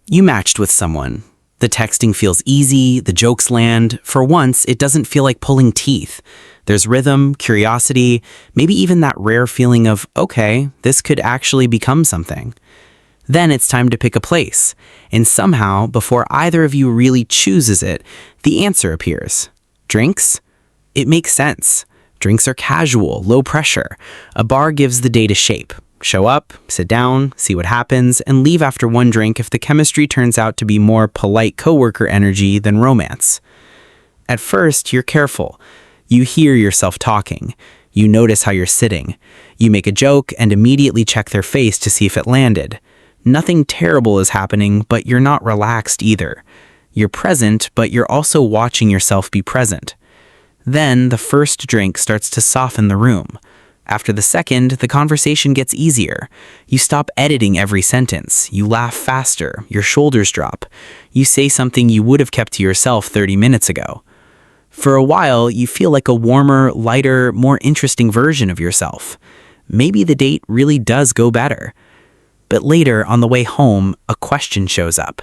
You matched with someone. The texting feels easy, the jokes land. For once, it doesn't feel like pulling teeth. There's rhythm, curiosity, maybe even that rare feeling of, okay, this could actually become something. Then it's time to pick a place, and somehow, before either of you really chooses it, the answer appears. Drinks? It makes sense. Drinks are casual, low pressure. A bar gives the date a shape. Show up, sit down, see what happens, and leave after one drink if the chemistry turns out to be more polite coworker energy than romance. At first, you're careful. You hear yourself talking. You notice how you're sitting. You make a joke and immediately check their face to see if it landed. Nothing terrible is happening, but you're not relaxed either. You're present, but you're also watching yourself be present. Then the first drink starts to soften the room. After the second, the conversation gets easier. You stop editing every sentence. You laugh faster. Your shoulders drop. You say something you would have kept to yourself 30 minutes ago. For a while, you feel like a warmer, lighter, more interesting version of yourself. Maybe the date really does go better. But later, on the way home, a question shows up.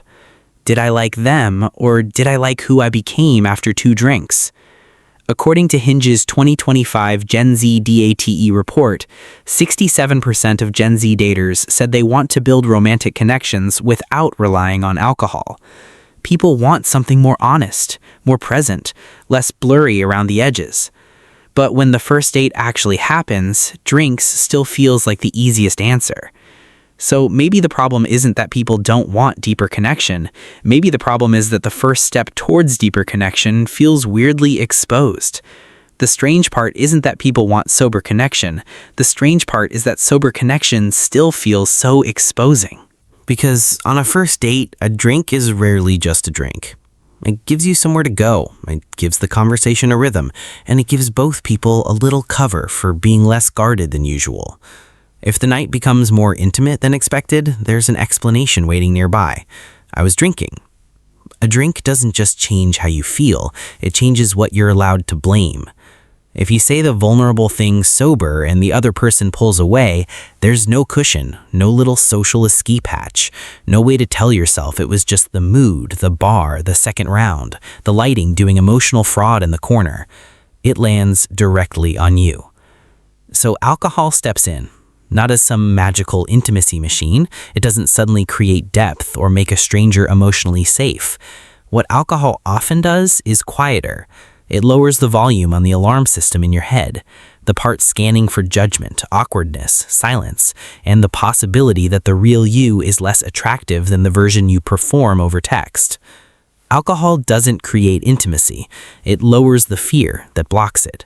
Did I like them, or did I like who I became after 2 drinks? According to Hinge's 2025 Gen Z D.A.T.E report, 67% of Gen Z daters said they want to build romantic connections without relying on alcohol. People want something more honest, more present, less blurry around the edges. But when the first date actually happens, drinks still feels like the easiest answer. So maybe the problem isn't that people don't want deeper connection. Maybe the problem is that the first step towards deeper connection feels weirdly exposed. The strange part isn't that people want sober connection. The strange part is that sober connection still feels so exposing. Because on a first date, a drink is rarely just a drink. It gives you somewhere to go, it gives the conversation a rhythm, and it gives both people a little cover for being less guarded than usual. If the night becomes more intimate than expected, there's an explanation waiting nearby. I was drinking. A drink doesn't just change how you feel, it changes what you're allowed to blame. If you say the vulnerable thing sober and the other person pulls away, there's no cushion, no little social escape hatch, no way to tell yourself it was just the mood, the bar, the second round, the lighting doing emotional fraud in the corner. It lands directly on you. So alcohol steps in. Not as some magical intimacy machine. It doesn't suddenly create depth or make a stranger emotionally safe. What alcohol often does is quieter. It lowers the volume on the alarm system in your head, the part scanning for judgment, awkwardness, silence, and the possibility that the real you is less attractive than the version you perform over text. Alcohol doesn't create intimacy. It lowers the fear that blocks it.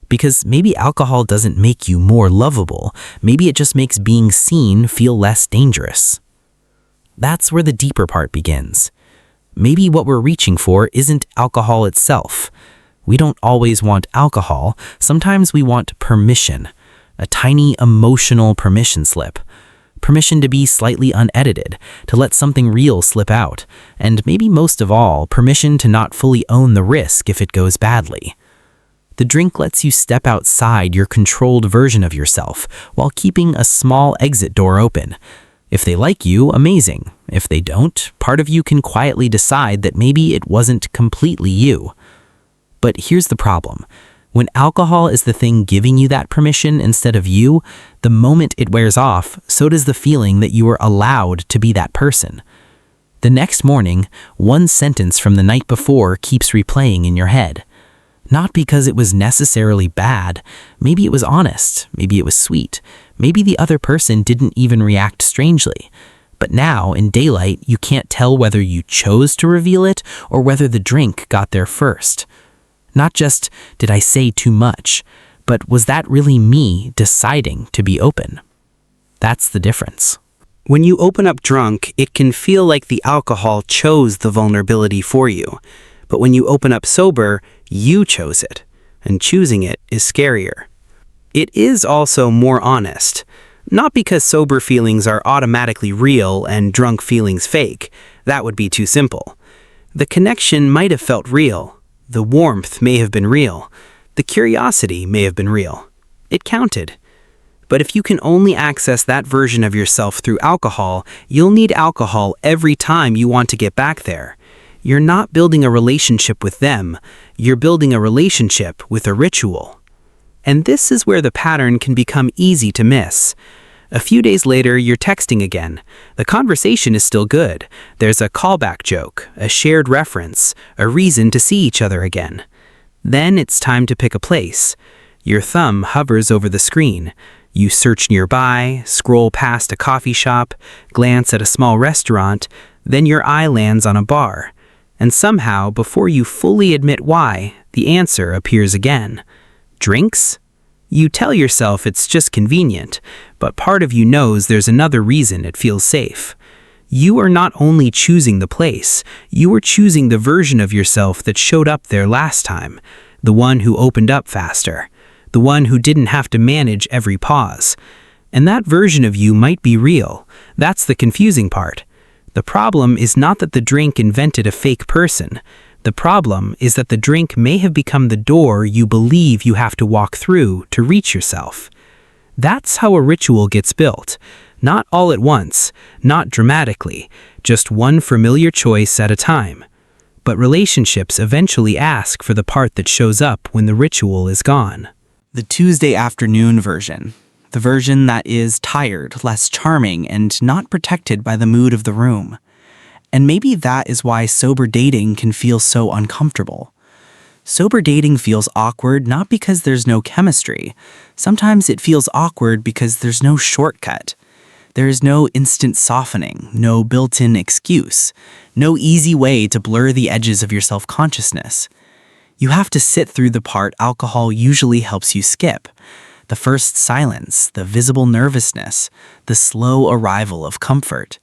Because maybe alcohol doesn't make you more lovable, maybe it just makes being seen feel less dangerous. That's where the deeper part begins. Maybe what we're reaching for isn't alcohol itself. We don't always want alcohol, sometimes we want permission, a tiny emotional permission slip. Permission to be slightly unedited, to let something real slip out, and maybe most of all, permission to not fully own the risk if it goes badly. The drink lets you step outside your controlled version of yourself while keeping a small exit door open. If they like you, amazing. If they don't, part of you can quietly decide that maybe it wasn't completely you. But here's the problem. When alcohol is the thing giving you that permission instead of you, the moment it wears off, so does the feeling that you were allowed to be that person. The next morning, one sentence from the night before keeps replaying in your head. Not because it was necessarily bad. Maybe it was honest. Maybe it was sweet. Maybe the other person didn't even react strangely. But now, in daylight, you can't tell whether you chose to reveal it or whether the drink got there first. Not just, did I say too much, but was that really me deciding to be open? That's the difference. When you open up drunk, it can feel like the alcohol chose the vulnerability for you. But when you open up sober, you chose it, and choosing it is scarier. It is also more honest. Not because sober feelings are automatically real and drunk feelings fake. That would be too simple. The connection might have felt real. The warmth may have been real. The curiosity may have been real. It counted. But if you can only access that version of yourself through alcohol, you'll need alcohol every time you want to get back there. You're not building a relationship with them, you're building a relationship with a ritual. And this is where the pattern can become easy to miss. A few days later, you're texting again. The conversation is still good. There's a callback joke, a shared reference, a reason to see each other again. Then it's time to pick a place. Your thumb hovers over the screen. You search nearby, scroll past a coffee shop, glance at a small restaurant, then your eye lands on a bar. And somehow, before you fully admit why, the answer appears again. Drinks? You tell yourself it's just convenient, but part of you knows there's another reason it feels safe. You are not only choosing the place, you are choosing the version of yourself that showed up there last time, the one who opened up faster, the one who didn't have to manage every pause. And that version of you might be real. That's the confusing part. The problem is not that the drink invented a fake person. The problem is that the drink may have become the door you believe you have to walk through to reach yourself. That's how a ritual gets built. Not all at once, not dramatically, just one familiar choice at a time. But relationships eventually ask for the part that shows up when the ritual is gone. The Tuesday afternoon version. The version that is tired, less charming, and not protected by the mood of the room. And maybe that is why sober dating can feel so uncomfortable. Sober dating feels awkward not because there's no chemistry. Sometimes it feels awkward because there's no shortcut. There is no instant softening, no built-in excuse, no easy way to blur the edges of your self-consciousness. You have to sit through the part alcohol usually helps you skip. The first silence, the visible nervousness, the slow arrival of comfort.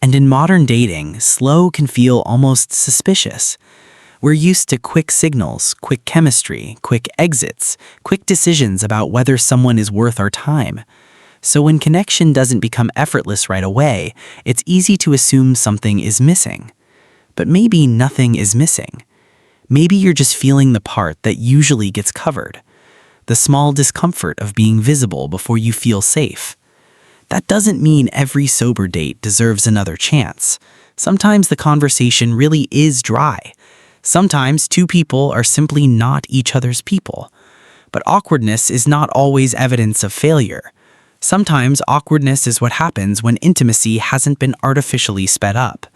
And in modern dating, slow can feel almost suspicious. We're used to quick signals, quick chemistry, quick exits, quick decisions about whether someone is worth our time. So when connection doesn't become effortless right away, it's easy to assume something is missing. But maybe nothing is missing. Maybe you're just feeling the part that usually gets covered. The small discomfort of being visible before you feel safe. That doesn't mean every sober date deserves another chance. Sometimes the conversation really is dry. Sometimes two people are simply not each other's people. But awkwardness is not always evidence of failure. Sometimes awkwardness is what happens when intimacy hasn't been artificially sped up.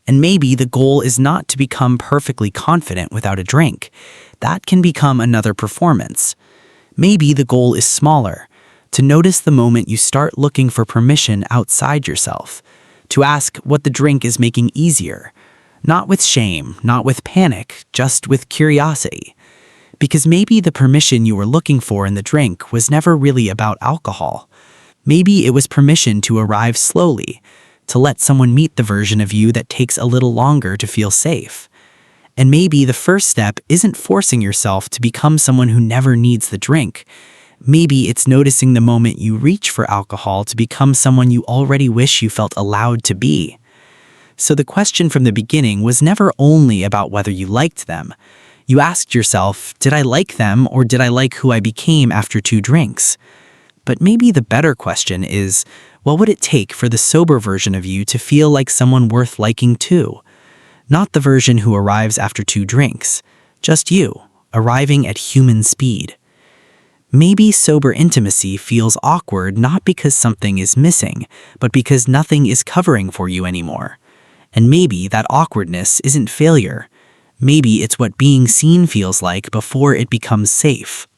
And maybe the goal is not to become perfectly confident without a drink. That can become another performance. Maybe the goal is smaller. To notice the moment you start looking for permission outside yourself, to ask what the drink is making easier, not with shame, not with panic, just with curiosity. Because maybe the permission you were looking for in the drink was never really about alcohol. Maybe it was permission to arrive slowly, to let someone meet the version of you that takes a little longer to feel safe. And maybe the first step isn't forcing yourself to become someone who never needs the drink. Maybe it's noticing the moment you reach for alcohol to become someone you already wish you felt allowed to be. So the question from the beginning was never only about whether you liked them. You asked yourself, did I like them or did I like who I became after 2 drinks? But maybe the better question is, what would it take for the sober version of you to feel like someone worth liking too? Not the version who arrives after 2 drinks, just you, arriving at human speed. Maybe sober intimacy feels awkward not because something is missing, but because nothing is covering for you anymore. And maybe that awkwardness isn't failure. Maybe it's what being seen feels like before it becomes safe.